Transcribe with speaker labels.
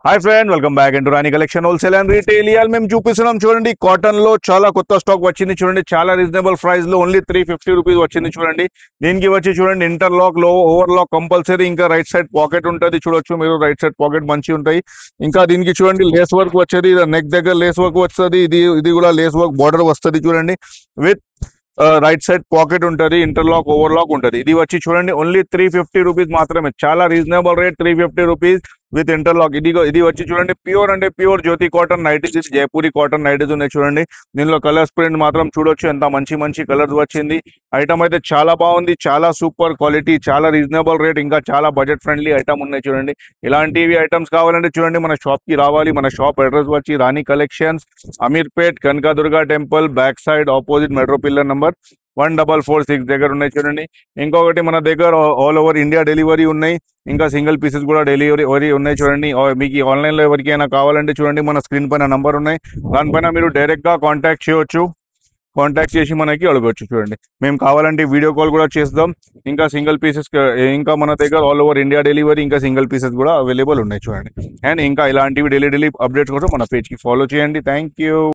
Speaker 1: Hi friend, welcome back into Rani collection wholesale and retail. ఇవాళ మేము చూపిస్తున్నాం చూడండి, కాటన్ లో చాలా కొత్త స్టాక్ వచ్చింది చూడండి. చాలా రీజనబుల్ ప్రైస్ లో ఓన్లీ 350 రూపీస్ వచ్చింది చూడండి. దీనికి వచ్చి చూడండి, ఇంటర్లాక్ లో ఓవర్లాక్ కంపల్సరీ, ఇంకా రైట్ సైడ్ పాకెట్ ఉంటుంది చూడొచ్చు మీరు. రైట్ సైడ్ పాకెట్ మంచి ఉంటాయి. ఇంకా దీనికి చూడండి లేస్ వర్క్ వచ్చేది, నెక్ దగ్గర లేస్ వర్క్ వస్తుంది. ఇది కూడా లేస్ వర్క్ బార్డర్ వస్తుంది చూడండి. విత్ రైట్ సైడ్ పాకెట్ ఉంటుంది, ఇంటర్లాక్ ఓవర్లాక్ ఉంటుంది. ఇది వచ్చి చూడండి ఓన్లీ 350 రూపీస్ మాత్రమే. చాలా reasonable rate, 350 rupees with interlock. ఇది వచ్చి చూడండి ప్యూర్ అంటే pure Jyoti cotton nighties, Jaipuri cotton nighties ఉన్నాయి చూడండి. దీనిలో కలర్స్ ప్రింట్ మాత్రం చూడొచ్చు, ఎంత మంచి మంచి కలర్స్ వచ్చింది. ఐటమ్ అయితే చాలా బాగుంది, చాలా సూపర్ క్వాలిటీ, చాలా రీజనబుల్ రేట్, ఇంకా చాలా బడ్జెట్ ఫ్రెండ్లీ ఐటమ్ ఉన్నాయి చూడండి. ఇలాంటివి ఐటమ్స్ కావాలంటే చూడండి మన షాప్ కి రావాలి. మన షాప్ అడ్రస్ వచ్చి Rani collections, Ameerpet, Kanakadurga temple back side opposite metro pillar number 1446 దగ్గర ఉన్నాయి చూడండి. ఇంకొకటి మన దగ్గర ఆల్ ఓవర్ ఇండియా డెలివరీ ఉన్నాయి. ఇంకా సింగిల్ పీసెస్ కూడా డెలివరీ ఉన్నాయి చూడండి. మీకు ఆన్లైన్ లో ఎవరికైనా కావాలంటే చూడండి మన స్క్రీన్ పైన నంబర్ ఉన్నాయి, దానిపైన మీరు డైరెక్ట్ గా కాంటాక్ట్ చేయొచ్చు. కాంటాక్ట్ చేసి మనకి అడగవచ్చు చూడండి. మేము కావాలంటే వీడియో కాల్ కూడా చేస్తాం. ఇంకా సింగిల్ పీసెస్, ఇంకా మన దగ్గర ఆల్ ఓవర్ ఇండియా డెలివరీ, ఇంకా సింగిల్ పీసెస్ కూడా అవైలబుల్ ఉన్నాయి చూడండి. అండ్ ఇంకా ఇలాంటివి డైలీ అప్డేట్స్ కోసం మన పేజ్ కి ఫాలో చేయండి. Thank you.